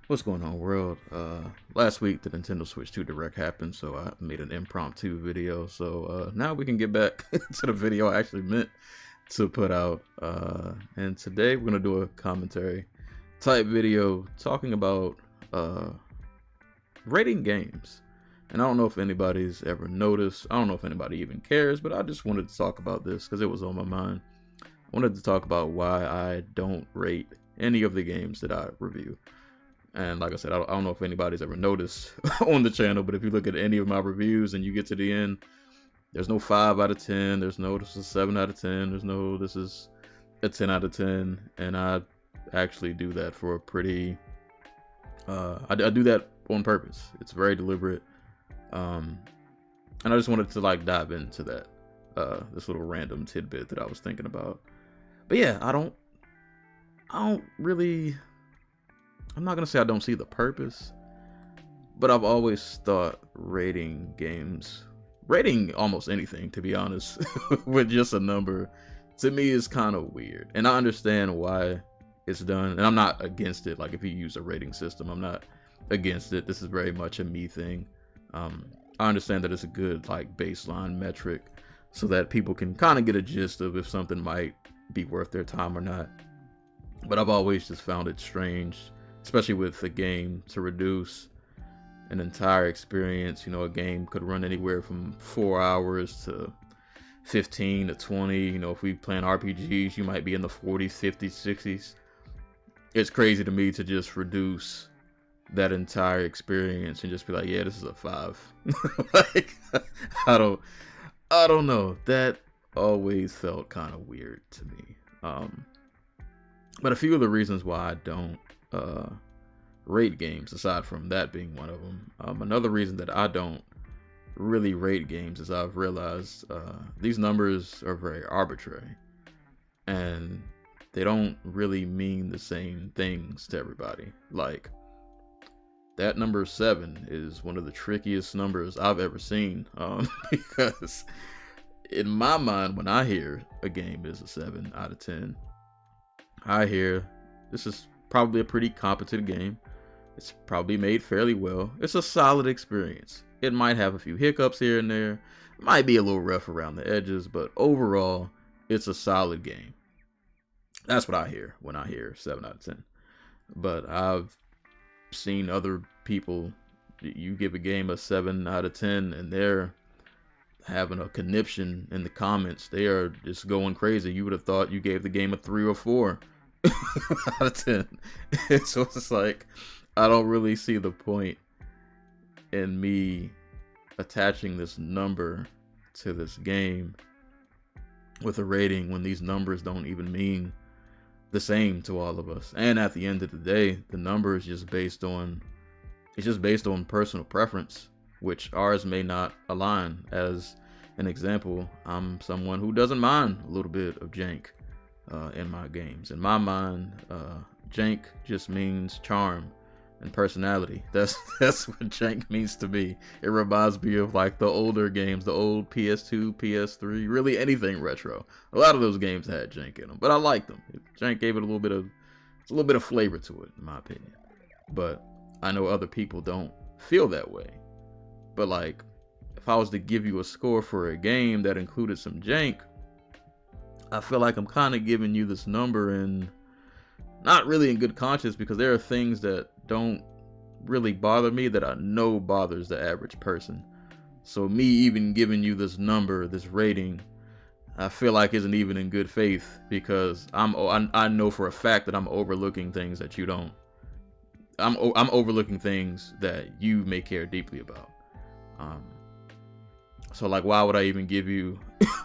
What's going on, world? Last week the Nintendo Switch 2 Direct happened, so I made an impromptu video. So now we can get back to the video I actually meant to put out. And today we're gonna do a commentary type video talking about rating games. And I don't know if anybody's ever noticed. I don't know if anybody even cares, but I just wanted to talk about this because it was on my mind. I wanted to talk about why I don't rate any of the games that I review. And like I said, I don't know if anybody's ever noticed on the channel, but if you look at any of my reviews and you get to the end, there's no 5 out of 10. There's no this is 7 out of 10. There's no this is a 10 out of 10. And I actually do that for a pretty, I do that on purpose. It's very deliberate. And I just wanted to like dive into that, this little random tidbit that I was thinking about. But yeah, I don't really, I'm not gonna say I don't see the purpose, but I've always thought rating games, rating almost anything, to be honest, with just a number, to me is kind of weird. And I understand why it's done, and I'm not against it. Like if you use a rating system, I'm not against it. This is very much a me thing. I understand that it's a good like baseline metric, so that people can kind of get a gist of if something might be worth their time or not. But I've always just found it strange, especially with a game, to reduce an entire experience. You know, a game could run anywhere from 4 hours to 15 to 20. You know, if we playing RPGs, you might be in the 40s, 50s, 60s. It's crazy to me to just reduce that entire experience and just be like, yeah, this is a 5. Like, I don't know. That always felt kind of weird to me. But a few of the reasons why I don't rate games, aside from that being one of them, another reason that I don't really rate games is I've realized these numbers are very arbitrary, and they don't really mean the same things to everybody. Like, that number 7 is one of the trickiest numbers I've ever seen, because in my mind, when I hear a game is a 7 out of 10, I hear this is probably a pretty competent game. It's probably made fairly well. It's a solid experience. It might have a few hiccups here and there. It might be a little rough around the edges, but overall, it's a solid game. That's what I hear when I hear 7 out of 10. But I've seen other people, you give a game a 7 out of 10 and they're having a conniption in the comments. They are just going crazy. You would have thought you gave the game a 3 or 4 out of 10. So it's like, I don't really see the point in me attaching this number to this game with a rating when these numbers don't even mean the same to all of us. And at the end of the day, the number is just based on, it's just based on personal preference, which ours may not align. As an example, I'm someone who doesn't mind a little bit of jank in my games. In my mind, jank just means charm and personality. That's what jank means to me. It reminds me of like the older games, the old PS2, PS3, really anything retro. A lot of those games had jank in them, but I liked them. Jank gave it a little bit of flavor to it, in my opinion. But I know other people don't feel that way. But like, if I was to give you a score for a game that included some jank, I feel like I'm kind of giving you this number and not really in good conscience, because there are things that don't really bother me that I know bothers the average person. So me even giving you this number, this rating, I feel like isn't even in good faith, because I know for a fact that I'm overlooking things that you don't. I'm overlooking things that you may care deeply about. So like, why would I even give you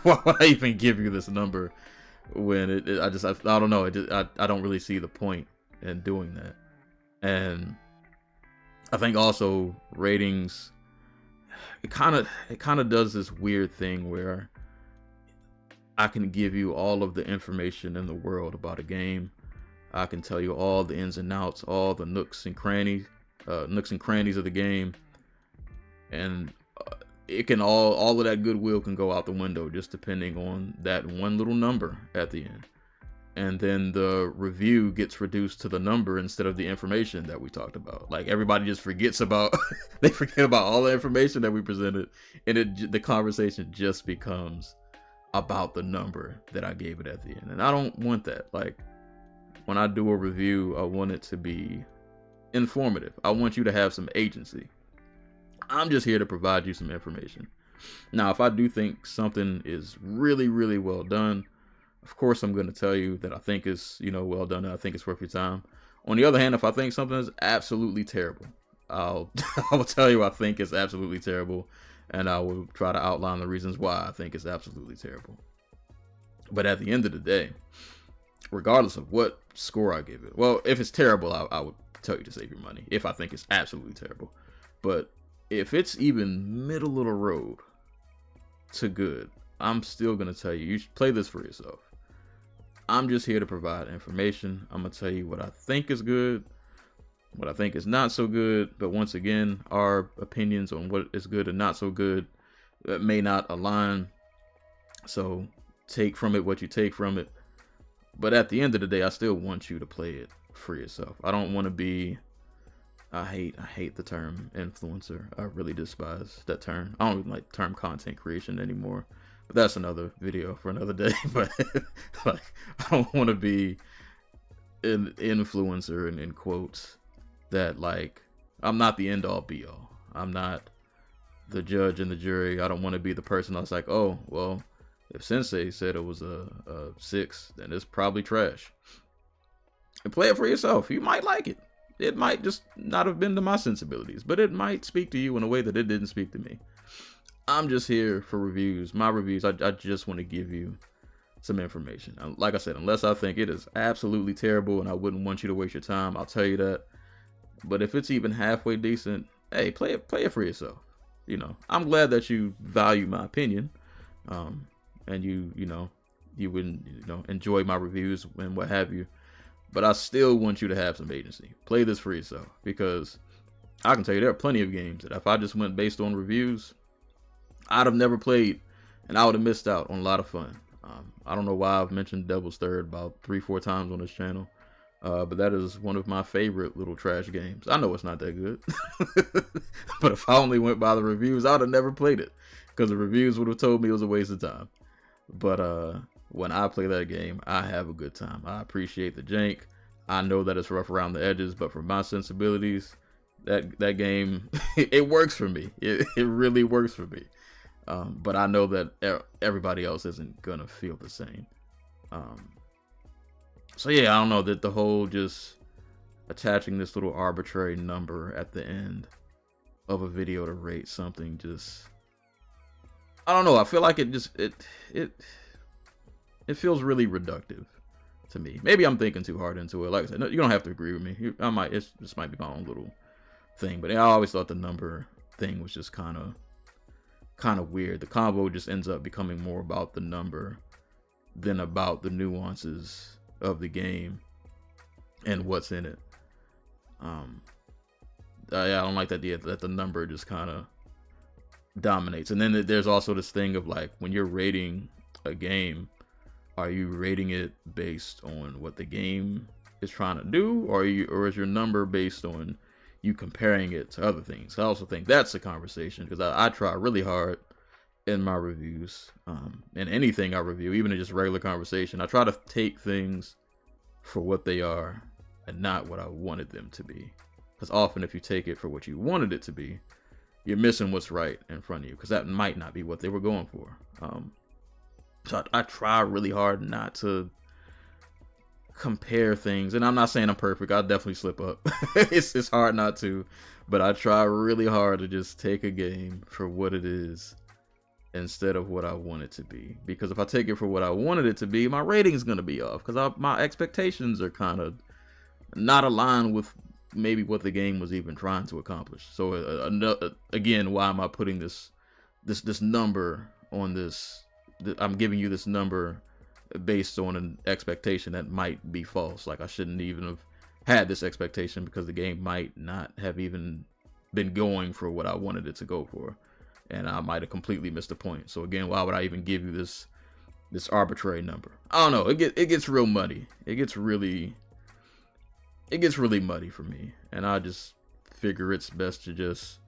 this number when I don't know. I don't really see the point in doing that. And I think also ratings, it kind of does this weird thing where I can give you all of the information in the world about a game. I can tell you all the ins and outs, all the nooks and crannies of the game, and it can all of that goodwill can go out the window just depending on that one little number at the end. and then the review gets reduced to the number instead of the information that we talked about. Like, everybody just forgets about they forget about all the information that we presented, and the conversation just becomes about the number that I gave it at the end. And I don't want that. Like, when I do a review, I want it to be informative. I want you to have some agency. I'm just here to provide you some information. Now, if I do think something is really, really well done, of course I'm going to tell you that I think it's, well done, and I think it's worth your time. On the other hand, if I think something is absolutely terrible, I will tell you I think it's absolutely terrible, and I will try to outline the reasons why I think it's absolutely terrible. But at the end of the day, regardless of what score I give it, well, if it's terrible, I would tell you to save your money if I think it's absolutely terrible. But if it's even middle of the road to good, I'm still going to tell you, you should play this for yourself. I'm just here to provide information. I'm going to tell you what I think is good, what I think is not so good. But once again, our opinions on what is good and not so good may not align. So take from it what you take from it. But at the end of the day, I still want you to play it for yourself. I don't want to be, I hate the term influencer. I really despise that term. I don't even like term content creation anymore. But that's another video for another day. But like, I don't want to be an influencer in quotes that, like, I'm not the end all be all. I'm not the judge and the jury. I don't want to be the person that's like, oh, well, if Sensei said it was a 6, then it's probably trash. And play it for yourself. You might like it. It might just not have been to my sensibilities, but it might speak to you in a way that it didn't speak to me. I'm just here for reviews. My reviews, I just want to give you some information. Like I said, unless I think it is absolutely terrible and I wouldn't want you to waste your time, I'll tell you that. But if it's even halfway decent, hey, play it for yourself. I'm glad that you value my opinion. And you wouldn't, enjoy my reviews and what have you. But I still want you to have some agency. Play this for yourself, because I can tell you there are plenty of games that if I just went based on reviews, I'd have never played, and I would have missed out on a lot of fun. I don't know why I've mentioned Devil's Third about 3-4 times on this channel, but that is one of my favorite little trash games. I know it's not that good, but if I only went by the reviews, I would have never played it, because the reviews would have told me it was a waste of time. But when I play that game, I have a good time. I appreciate the jank. I know that it's rough around the edges, but for my sensibilities, that game, it works for me. It really works for me. But I know that everybody else isn't gonna feel the same. So yeah, I don't know, that the whole just attaching this little arbitrary number at the end of a video to rate something, just, I don't know. I feel like it feels really reductive to me. Maybe I'm thinking too hard into it. Like I said, no, you don't have to agree with me. This might be my own little thing, but I always thought the number thing was just kind of weird. The combo just ends up becoming more about the number than about the nuances of the game and what's in it. Yeah, I don't like the idea that the number just kind of dominates. And then there's also this thing of, like, when you're rating a game, are you rating it based on what the game is trying to do, or is your number based on you comparing it to other things? I also think that's a conversation, because I try really hard in my reviews, and anything I review, even in just regular conversation, I try to take things for what they are and not what I wanted them to be. Because often if you take it for what you wanted it to be, you're missing what's right in front of you, because that might not be what they were going for. So I try really hard not to compare things, and I'm not saying I'm perfect. I definitely slip up. It's hard not to, but I try really hard to just take a game for what it is instead of what I want it to be. Because if I take it for what I wanted it to be, my rating's gonna be off, because my expectations are kind of not aligned with maybe what the game was even trying to accomplish. So again, why am I putting this number on this? I'm giving you this number based on an expectation that might be false. Like, I shouldn't even have had this expectation, because the game might not have even been going for what I wanted it to go for, and I might have completely missed the point. So again, why would I even give you this this arbitrary number. I don't know. It gets real muddy. It gets really muddy for me, and I just figure it's best to just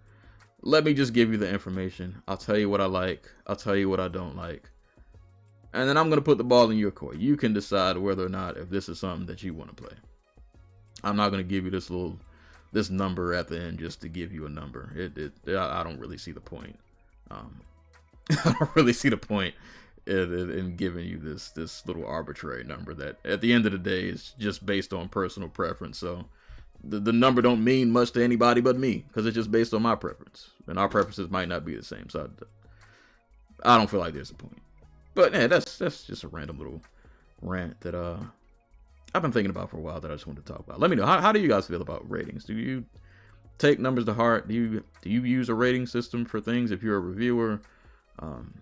let me just give you the information. I'll tell you what I like. I'll tell you what I don't like. And then I'm going to put the ball in your court. You can decide whether or not if this is something that you want to play. I'm not going to give you this number at the end just to give you a number. I don't really see the point. I don't really see the point in giving you this little arbitrary number that at the end of the day is just based on personal preference. So the number don't mean much to anybody but me, because it's just based on my preference, and our preferences might not be the same. So I don't feel like there's a point. But yeah, that's just a random little rant that I've been thinking about for a while that I just wanted to talk about. Let me know, how do you guys feel about ratings? Do you take numbers to heart? Do you use a rating system for things if you're a reviewer? Am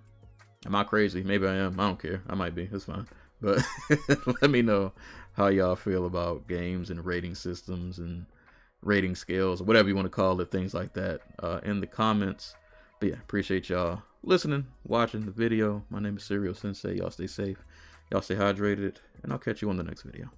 I crazy? Maybe I am. I don't care. I might be. It's fine. But let me know how y'all feel about games and rating systems and rating scales, or whatever you want to call it, things like that, in the comments. But yeah, appreciate y'all listening, watching the video. My name is Serial Sensei. Y'all stay safe. Y'all stay hydrated. And I'll catch you on the next video.